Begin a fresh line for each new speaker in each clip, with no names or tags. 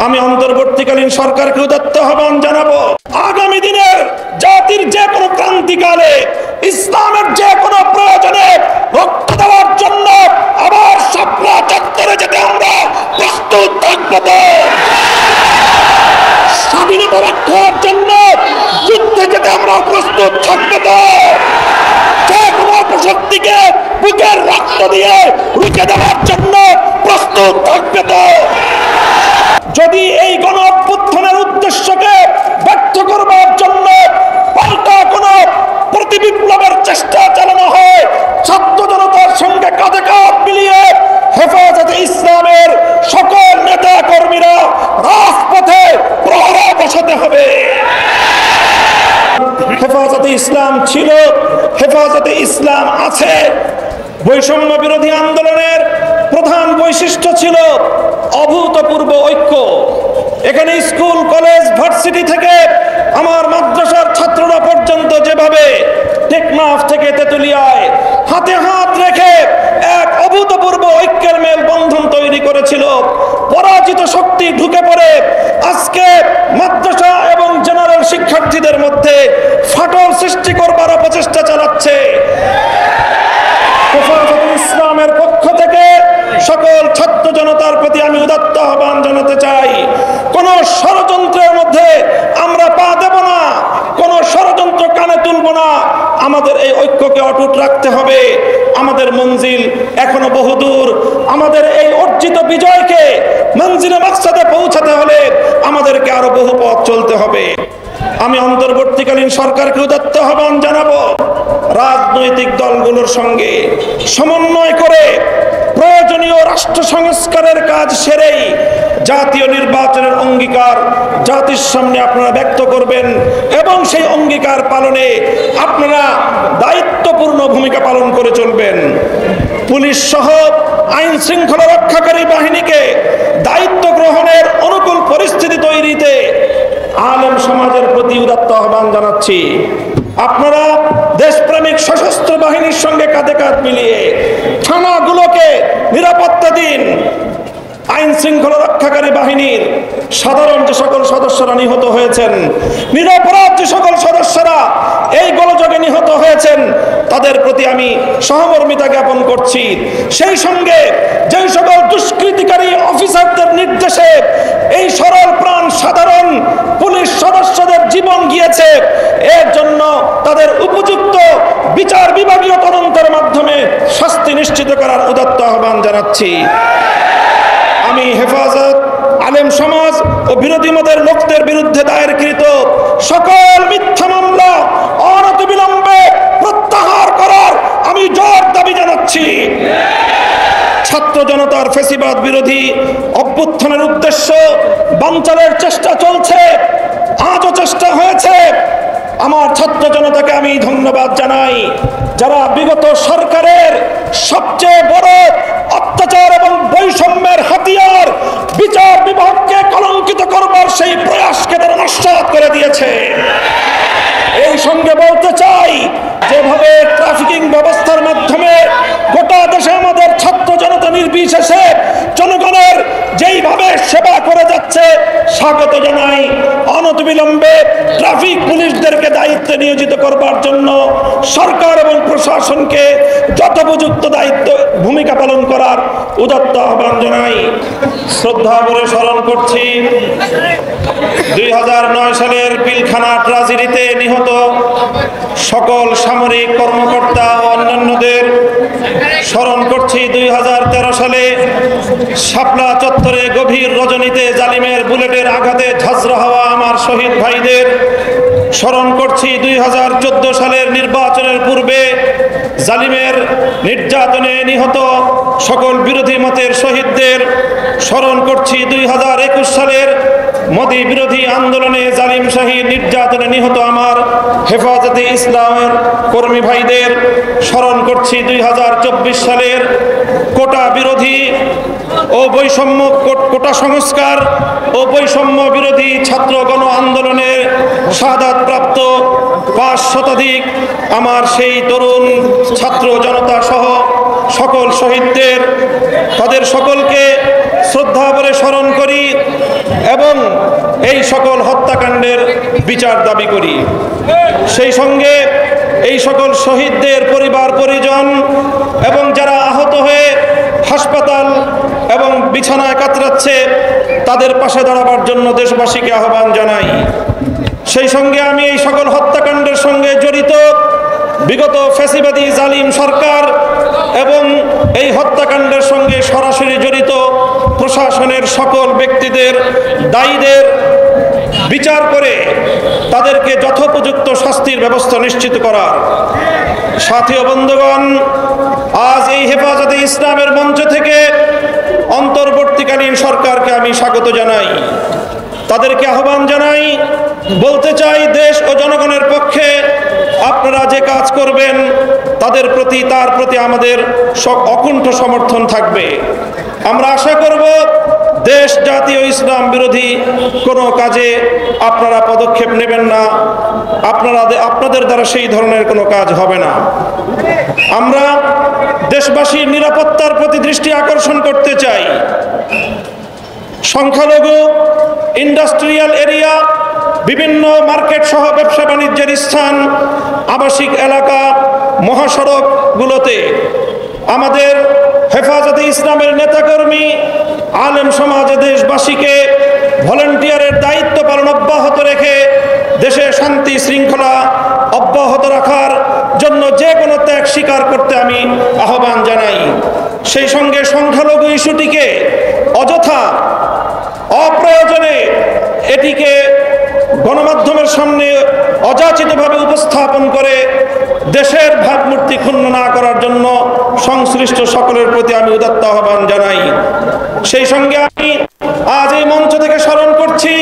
আমি অন্তর্বর্তীকালীন সরকারকে উদাত্ত আহ্বান জানাবো, আগামী দিনের জাতির যে কোনো ক্রান্তিকালে ইসলামের যে কোনো প্রয়োজনে রক্ত দেওয়ার জন্য আবার শাপলা চত্বরে যেতে আমরা প্রস্তুত থাকবো। স্বাধীনতা রক্ষার জন্য যুদ্ধে যেতে আমরা প্রস্তুত থাকবো। যে কোনো অপশক্তিকে বুকের রক্ত দিয়ে রুখে দেওয়ার জন্য প্রস্তুত থাকবো। যদি এই গণ অভ্যুত্থানের উদ্দেশ্যকে ব্যর্থ করবার জন্য পাল্টা কোন প্রতিবিপ্লবের চেষ্টা চালানো হয়, ছাত্র জনতার সঙ্গে কাঁধে কাঁধ মিলিয়ে হেফাজতে ইসলামের সকল নেতা কর্মীরা রাজপথে প্রহরা বসাতে হবে। হেফাজতে ইসলাম ছিল, হেফাজতে ইসলাম আছে। বৈষম্য বিরোধী আন্দোলনের প্রধান বৈশিষ্ট্য ছিল অভূতপূর্ব ঐক্য। এখানে স্কুল, কলেজ, ভার্সিটি থেকে আমার মাদ্রাসার ছাত্ররা পর্যন্ত যেভাবে টেকনাফ থেকে তেতুলিয়ায় হাতে হাত রেখে এক অভূতপূর্ব ঐক্যের মেলবন্ধন তৈরি করেছিল, পরাজিত শক্তি ঢুকে পড়ে আজকে মাদ্রাসা এবং জেনারেল শিক্ষার্থীদের মধ্যে ফাটল সৃষ্টি করবার অপচেষ্টা চালাচ্ছে। হেফাজতে ইসলামের পক্ষ থেকে সকল ছাত্র জনতার প্রতি আমি উদাত্ত আহ্বান জানাতে চাই, কোন ষড়যন্ত্রের মধ্যে আমরা পা দেব না, কোন ষড়যন্ত্র কানে তুলব না। আমাদের এই ঐক্যকে অটুট রাখতে হবে। আমাদের মঞ্জিল এখনো বহুদূর। আমাদের এই অর্জিত বিজয়কে মঞ্জিলে মাকসাদে পৌঁছাতে হলে আমাদেরকে আরো বহু পথ চলতে হবে। আমি অন্তর্বর্তীকালীন সরকারকে উদাত্ত আহ্বান জানাবো, রাজনৈতিক দলগুলোর সঙ্গে সমন্বয় করে প্রয়োজনীয় রাষ্ট্র সংস্কারের কাজ সেরেই জাতীয় নির্বাচনের অঙ্গীকার জাতির সামনে আপনারা ব্যক্ত করবেন এবং সেই অঙ্গীকার পালনে আপনারা দায়িত্বপূর্ণ ভূমিকা পালন করে চলবেন। পুলিশ সহ আইন শৃঙ্খলা রক্ষাকারী বাহিনীকে দায়িত্ব গ্রহণের অনুকূল পরিস্থিতি তৈরিতে আলেম সমাজের প্রতি উদাত্ত আহ্বান জানাচ্ছি। আপনারা দেশপ্রেমিক সশস্ত্র বাহিনীর সঙ্গে কাঁধে কাঁধ মিলিয়ে থানাগুলোকে নিরাপত্তা দিন। আইন শৃঙ্খলা রক্ষাকারী বাহিনীর সাধারণ যে সকল সদস্যরা নিহত হয়েছেন, নিরপরাধ যে সকল সদস্যরা এই গোলযোগে নিহত হয়েছেন, তাদের প্রতি আমি সহমর্মিতা জ্ঞাপন করছি। সেই সঙ্গে যে সকল দুষ্কৃতিকারী অফিসারদের নির্দেশে এই সরল প্রাণ সাধারণ পুলিশ সদস্যদের জীবন গিয়েছে, এর জন্য তাদের উপযুক্ত বিচার বিভাগীয় তদন্তের মাধ্যমে শাস্তি নিশ্চিত করার উদাত্ত আহ্বান জানাচ্ছি। আমি হেফাজত, আলেম সমাজ ও বিরোধী মতের লোকদের বিরুদ্ধে দায়েরকৃত সকল মিথ্যা মামলা অনতিবিলম্বে প্রত্যাহার করার আমি জোর দাবি জানাচ্ছি। ছাত্র জনতার ফ্যাসিবাদ বিরোধী অভ্যুত্থানের উদ্দেশ্য বানচালের চেষ্টা চলছে, আজও চেষ্টা হয়েছে। আমার ছাত্র জনতাকে আমি ধন্যবাদ জানাই, যারা বিগত সরকারের সবচেয়ে বড় অত্যাচার এবং বৈষম্যের হাতিয়ার বিচার বিভাগকে কলঙ্কিত করবার সেই প্রয়াসকে তারা নস্যাৎ করে দিয়েছে। এই সঙ্গে বলতে চাই, যেভাবে ট্রাফিকিং ব্যবস্থার মাধ্যমে গোটা দেশে আমাদের ছাত্র জনতা নির্বিশেষে জনগণের যেইভাবে সেবা করে যাচ্ছে, স্বাগত জানাই। অনতিবিলম্বে ট্রাফিক পুলিশদেরকে দায়িত্বে নিয়োজিত করবার জন্য সরকার এবং প্রশাসনকে যথোপযুক্ত দায়িত্ব ভূমিকা পালন করার উদাত্ত আহ্বান জানাই। শ্রদ্ধা করে স্মরণ করছি 2009 সালের পিলখানা ট্রাজেডিতে নিহত সকল সামরিক কর্মকর্তা ও অন্যান্যদের। স্মরণ করছি 2013 সালে শাপলা চত্বরে গভীর রজনীতে জালিমের বুলেটের আঘাতে ঝাঁঝরা হওয়া আমার শহীদ ভাইদের। স্মরণ করছি 2014 সালের নির্বাচনের পূর্বে জালিমের নির্যাতনে নিহত সকল বিরোধী মতের শহীদদের। স্মরণ করছি 2021 সালের মোদী বিরোধী আন্দোলনে জালিম শাহী নির্যাতনে নিহত আমার হেফাজতে ইসলামের কর্মী ভাইদের। স্মরণ করছি 2024 সালের কোটা বিরোধী ও বৈষম্য কোটা সংস্কার ও বৈষম্য বিরোধী ছাত্র গণ আন্দোলনের শাহাদাত প্রাপ্ত 5 শতাধিক আমার সেই তরুণ ছাত্র জনতা সহ সকল শহীদদের, তাদের সকলকে শ্রদ্ধা ভরে স্মরণ করি এবং এই সকল হত্যাকাণ্ডের বিচার দাবি করি। সেই সঙ্গে এই সকল শহীদদের পরিবার পরিজন এবং যারা আহত হয়ে হাসপাতাল এবং বিছানায় কাতরাচ্ছে তাদের পাশে দাঁড়াবার জন্য দেশবাসীকে আহ্বান জানাই। সেই সঙ্গে আমি এই সকল হত্যাকাণ্ডের সঙ্গে জড়িত বিগত ফ্যাসিবাদী জালিম সরকার এবং এই হত্যাকাণ্ডের সঙ্গে সরাসরি জড়িত প্রশাসনের সকল ব্যক্তিদের দায়ীদের বিচার করে তাদেরকে যথোপযুক্ত শাস্তির ব্যবস্থা নিশ্চিত করার। সাথী ও বন্ধুগণ, আজ এই হেফাজতে ইসলামের মঞ্চ থেকে অন্তর্বর্তীকালীন সরকারকে আমি স্বাগত জানাই, তাদেরকে আহ্বান জানাই, বলতে চাই দেশ ও জনগণের পক্ষে আপনারা যে কাজ করবেন তার প্রতি আমাদের অকুণ্ঠ সমর্থন থাকবে। আমরা আশা করব দেশ জাতীয় ইসলাম বিরোধী কোনো কাজে আপনারা পদক্ষেপ নেবেন না, আপনাদের দ্বারা সেই ধরনের কোনো কাজ হবে না। আমরা দেশবাসীর নিরাপত্তার প্রতি দৃষ্টি আকর্ষণ করতে চাই। সংখ্যালঘু ইন্ডাস্ট্রিয়াল এরিয়া, বিভিন্ন মার্কেট সহ ব্যবসা বাণিজ্যের স্থান, আবাসিক এলাকা, মহাসড়কগুলোতে আমাদের হেফাজতে ইসলামের নেতাকর্মী, আলেম সমাজ, দেশবাসীকে ভলান্টিয়ারের দায়িত্ব পালন অব্যাহত রেখে দেশে শান্তি শৃঙ্খলা অব্যাহত রাখার জন্য যে কোনো ত্যাগ স্বীকার করতে আমি আহ্বান জানাই। সেই সঙ্গে সংখ্যালঘু ইস্যুটিকে অযথা অপ্রয়োজনে এটিকে গণমাধ্যমের সামনে অযাচিতভাবে উপস্থাপন করে দেশের ভাবমূর্তি ক্ষুণ্ণ না করার জন্য সংশ্লিষ্ট সকলের প্রতি আমি উদাত্ত আহ্বান জানাই। সেই সঙ্গে আমি আজ এই মঞ্চ থেকে স্মরণ করছি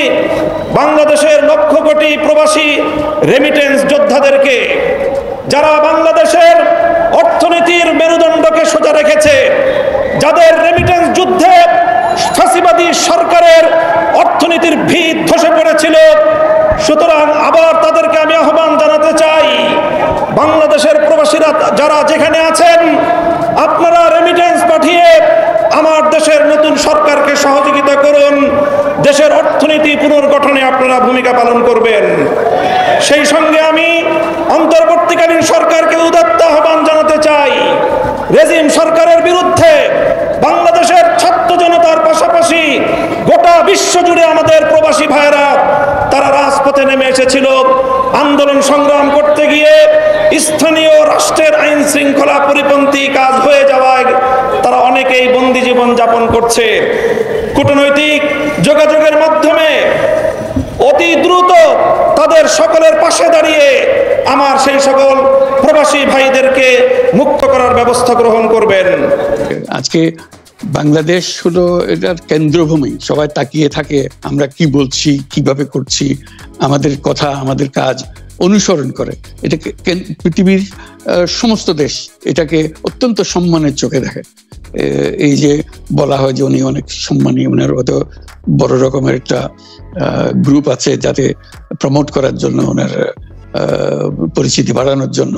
বাংলাদেশের লক্ষ কোটি প্রবাসী রেমিটেন্স যোদ্ধাদেরকে, যারা বাংলাদেশের অর্থনীতির মেরুদণ্ডকে সোজা রেখেছে, যাদের রেমিটেন্স যুদ্ধে ফ্যাসিবাদী সরকারের অর্থনীতির ভিত ধসে পড়েছিল। সুতরাং আবার তাদেরকে আমি আহ্বান জানাতে চাই, বাংলাদেশের প্রবাসীরা যারা যেখানে আছেন, আপনারা রেমিটেন্স পাঠিয়ে আমার দেশের নতুন সরকারকে সহযোগিতা করুন। দেশের অর্থনীতি পুনর্গঠনে আপনারা ভূমিকা পালন করবেন। সেই সঙ্গে আমি অন্তর্বর্তীকালীন সরকারকে উদাত্ত আহ্বান জানাতে চাই, রেজিম সরকারের বিরুদ্ধে বাংলাদেশের ছাত্র জনতার পাশাপাশি গোটা বিশ্ব জুড়ে আমাদের প্রবাসী ভাইয়েরা তারা রাজপথে নেমে এসেছিল। আন্দোলন সংগ্রাম করতে গিয়ে স্থানীয় রাষ্ট্রের আইন শৃঙ্খলা পরিপন্থী কাজ হয়ে যাওয়ায় তারা অনেকেই বন্দী জীবন যাপন করছে। কূটনৈতিক যোগাযোগের মাধ্যমে অতি দ্রুত তাদের সকলের পাশে দাঁড়িয়ে আমার সেই সকল প্রবাসী ভাইদেরকে মুক্ত করার ব্যবস্থা গ্রহণ করবেন।
আজকে বাংলাদেশ হলো এটার কেন্দ্রভূমি, সবাই তাকিয়ে থাকে আমরা কি বলছি, কিভাবে করছি, আমাদের কথা আমাদের কাজ অনুসরণ করে। এটাকে পৃথিবীর সমস্ত দেশ এটাকে অত্যন্ত সম্মানের চোখে দেখে। এই যে বলা হয় যে উনি অনেক সম্মানী, ওনার হয়তো বড় রকমের একটা গ্রুপ আছে যাতে প্রমোট করার জন্য, ওনার পরিচিতি বাড়ানোর জন্য।